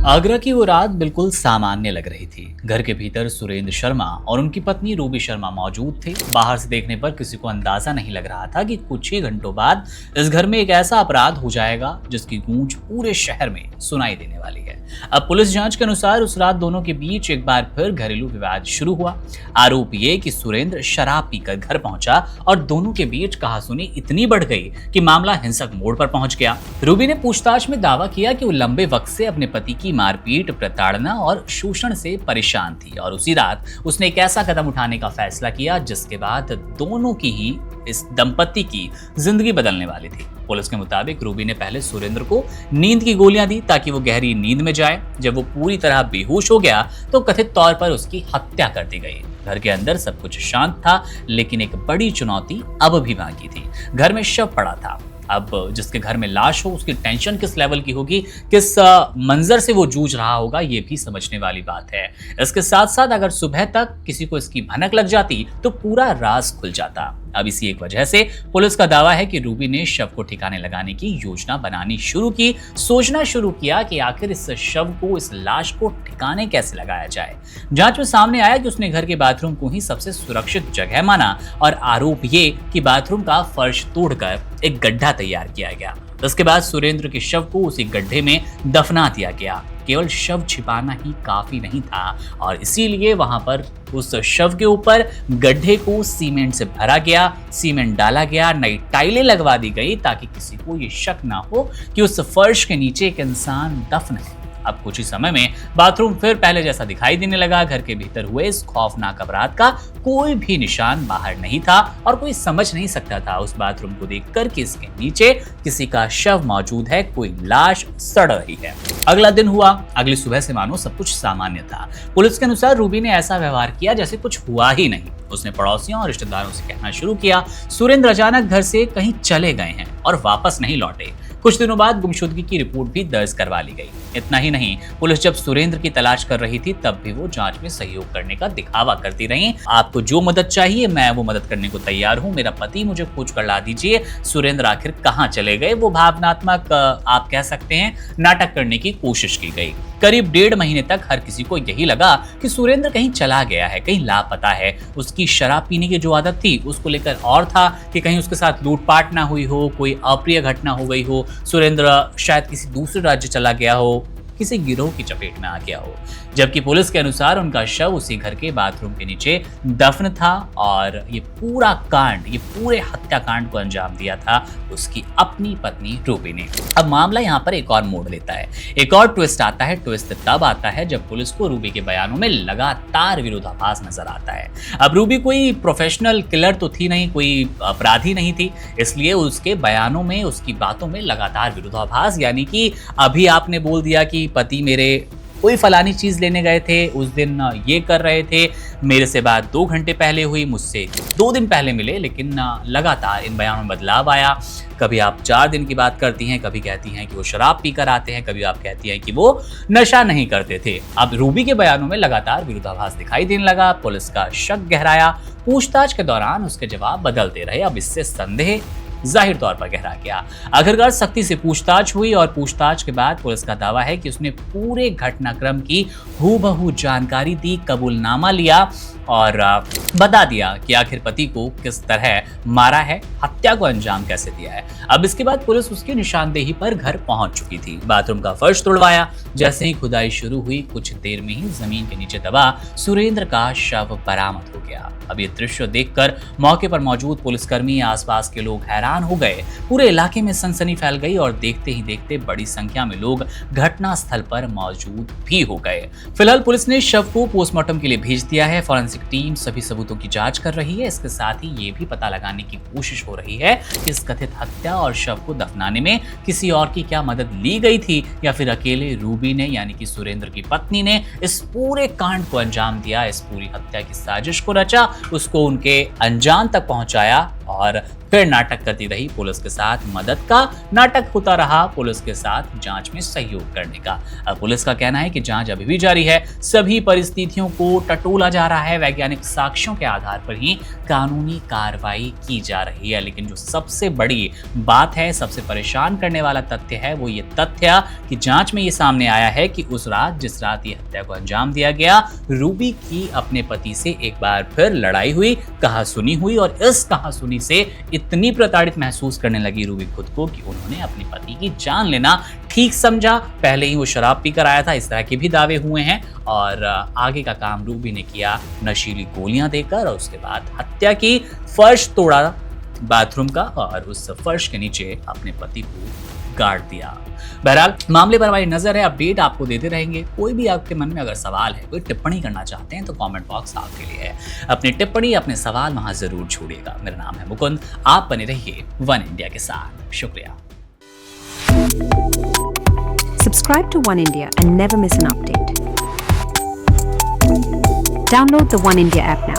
आगरा की वो रात बिल्कुल सामान्य लग रही थी। घर के भीतर सुरेंद्र शर्मा और उनकी पत्नी रूबी शर्मा मौजूद थे। बाहर से देखने पर किसी को अंदाजा नहीं लग रहा था कि कुछ ही घंटों बाद इस घर में एक ऐसा अपराध हो जाएगा जिसकी गूंज पूरे शहर में सुनाई देने वाली है। अब पुलिस जांच के अनुसार उस रात दोनों के बीच एक बार फिर घरेलू विवाद शुरू हुआ। आरोप ये कि सुरेंद्र शराब पीकर घर पहुंचा और दोनों के बीच कहासुनी इतनी बढ़ गई कि मामला हिंसक मोड़ पर पहुंच गया। रूबी ने पूछताछ में दावा किया कि वो लंबे वक्त से अपने पति की मारपीट, प्रताड़ना और शोषण से परेशान थी और उसी रात उसने एक ऐसा कदम उठाने का फैसला किया जिसके बाद दोनों की ही इस दंपति की जिंदगी बदलने वाली थी। पुलिस के मुताबिक रूबी ने पहले सुरेंद्र को नींद की गोलियां दी ताकि वो गहरी नींद में जाए। जब वो पूरी तरह बेहोश हो गया तो कथित तौर पर उसकी हत्या कर दी गई। घर के अंदर सब कुछ शांत था, लेकिन एक बड़ी चुनौती अब भी बाकी थी। घर में शव पड़ा था। अब जिसके घर में लाश हो उसकी टेंशन किस लेवल की होगी, किस मंजर से वो जूझ रहा होगा, ये भी समझने वाली बात है। इसके साथ साथ अगर सुबह तक किसी को इसकी भनक लग जाती तो पूरा राज खुल जाता। अब इसी एक वजह से पुलिस का दावा है कि रूबी ने शव को ठिकाने लगाने की योजना बनानी शुरू की, सोचना शुरू किया कि आखिर इस शव को, इस लाश को ठिकाने कैसे लगाया जाए। जांच में सामने आया कि उसने घर के बाथरूम को ही सबसे सुरक्षित जगह माना और आरोप ये कि बाथरूम का फर्श तोड़कर एक गड्ढा तैयार किया गया। उसके बाद सुरेंद्र के शव को उसी गड्ढे में दफना दिया गया। केवल शव छिपाना ही काफी नहीं था और इसीलिए वहां पर उस शव के ऊपर गड्ढे को सीमेंट से भरा गया, सीमेंट डाला गया, नई टाइलें लगवा दी गई ताकि किसी को ये शक ना हो कि उस फर्श के नीचे एक इंसान दफन है। अब कुछ ही समय में बाथरूम फिर पहले जैसा दिखाई देने लगा। घर के भीतर हुए इस खौफनाक अपराध का कोई भी निशान बाहर नहीं था और कोई समझ नहीं सकता था उस बाथरूम को देखकर कि इसके नीचे किसी का शव मौजूद है, कोई लाश सड़ रही है। अगला दिन हुआ। अगली सुबह से मानो सब कुछ सामान्य था। पुलिस के अनुसार रूबी ने ऐसा व्यवहार किया जैसे कुछ हुआ ही नहीं। उसने पड़ोसियों और रिश्तेदारों से कहना शुरू किया सुरेंद्र अचानक घर से कहीं चले गए हैं और वापस नहीं लौटे। कुछ दिनों बाद गुमशुदगी की रिपोर्ट भी दर्ज करवा ली गई। इतना ही नहीं, पुलिस जब सुरेंद्र की तलाश कर रही थी तब भी वो जांच में सहयोग करने का दिखावा करती रही। आपको जो मदद चाहिए मैं वो मदद करने को तैयार हूँ, मेरा पति मुझे खोज कर ला दीजिए, सुरेंद्र आखिर कहाँ चले गए, वो भावनात्मक आप कह सकते हैं नाटक करने की कोशिश की गई। करीब 1.5 महीने तक हर किसी को यही लगा कि सुरेंद्र कहीं चला गया है, कहीं लापता है। उसकी शराब पीने की जो आदत थी उसको लेकर और था कि कहीं उसके साथ लूटपाट ना हुई हो, कोई अप्रिय घटना हो गई हो, सुरेंद्र शायद किसी दूसरे राज्य चला गया हो, किसी गिरोह की चपेट में आ गया हो। जबकि पुलिस के अनुसार उनका शव उसी घर के बाथरूम के नीचे दफन था और ये पूरा कांड, ये पूरे हत्याकांड को अंजाम दिया था उसकी अपनी पत्नी रूबी ने। अब मामला यहाँ पर एक और मोड़ लेता है, एक और ट्विस्ट आता है। ट्विस्ट तब आता है जब पुलिस को रूबी के बयानों में लगातार विरोधाभास नजर आता है। अब रूबी कोई प्रोफेशनल किलर तो थी नहीं, कोई अपराधी नहीं थी, इसलिए उसके बयानों में, उसकी बातों में लगातार विरोधाभास, यानी कि अभी आपने बोल दिया कि पति मेरे कोई फलानी चीज लेने गए थे, उस दिन ये कर रहे थे, मेरे से बात 2 घंटे पहले हुई, मुझसे 2 दिन पहले मिले, लेकिन लगातार इन बयानों में बदलाव आया। कभी आप 4 दिन की बात करती हैं, कभी कहती हैं कि वो शराब पीकर आते हैं, कभी आप कहती हैं कि वो नशा नहीं करते थे। अब रूबी के बयानों में लगातार विरोधाभास दिखाई देने लगा। पुलिस का शक गहराया। पूछताछ के दौरान उसके जवाब बदलते रहे। अब इससे संदेह जाहिर तौर पर गहरा गया। आखिरकार सख्ती से पूछताछ हुई और पूछताछ के बाद पुलिस का दावा है कि उसने पूरे घटनाक्रम की हूबहू जानकारी दी, कबूलनामा लिया और बता दिया कि आखिर पति को किस तरह मारा है, हत्या को अंजाम कैसे दिया है। अब इसके बाद पुलिस उसकी निशानदेही पर घर पहुंच चुकी थी। बाथरूम का फर्श तोड़वाया। जैसे ही खुदाई शुरू हुई कुछ देर में ही जमीन के नीचे दबा सुरेंद्र का शव बरामद हो गया। अब ये दृश्य देखकर मौके पर मौजूद पुलिसकर्मी, आसपास के लोग हैरान हो गए। पूरे इलाके में सनसनी फैल गई और देखते ही देखते बड़ी संख्या में लोग घटना स्थल पर मौजूद भी हो गए। फिलहाल पुलिस ने शव को पोस्टमार्टम के लिए भेज दिया है। फॉरेंसिक टीम सभी सबूतों की जांच कर रही है। इसके साथ ही ये भी पता लगाने की कोशिश हो रही है कि इस कथित हत्या और शव को दफनाने में किसी और की क्या मदद ली गई थी या फिर अकेले रूबी ने, यानी कि सुरेंद्र की पत्नी ने इस पूरे कांड को अंजाम दिया, इस पूरी हत्या की साजिश को रचा, उसको उनके अंजाम तक पहुंचाया और फिर नाटक करती रही पुलिस के साथ मदद का, नाटक होता रहा पुलिस के साथ जांच में सहयोग करने का। अब पुलिस का कहना है कि जांच अभी भी जारी है, सभी परिस्थितियों को टटोला जा रहा है, वैज्ञानिक साक्ष्यों के आधार पर ही कानूनी कार्रवाई की जा रही है। लेकिन जो सबसे बड़ी बात है, सबसे परेशान करने वाला तथ्य है, वो ये तथ्य कि जांच में ये सामने आया है कि उस रात, जिस रात ये हत्या को अंजाम दिया गया, रूबी की अपने पति से एक बार फिर लड़ाई हुई, कहासुनी हुई और इस कहासुनी से इतनी प्रताड़ित महसूस करने लगी रूबी खुद को कि उन्होंने अपने पति की जान लेना ठीक समझा। पहले ही वो शराब पीकर आया था, इस तरह के भी दावे हुए हैं। और आगे का काम रूबी ने किया नशीली गोलियां देकर, और उसके बाद हत्या की, फर्श तोड़ा बाथरूम का और उस फर्श के नीचे अपने पति को गाड़ दिया। बहरहाल मामले पर हमारी नजर है, अपडेट आपको देते रहेंगे। कोई भी आपके मन में अगर सवाल है, कोई टिप्पणी करना चाहते हैं तो कमेंट बॉक्स आपके लिए है। अपनी टिप्पणी, अपने सवाल वहां जरूर छोड़िएगा। मेरा नाम है मुकुंद, आप बने रहिए वन इंडिया के साथ। शुक्रिया। Subscribe to One India and never miss an update. Download the One India app now.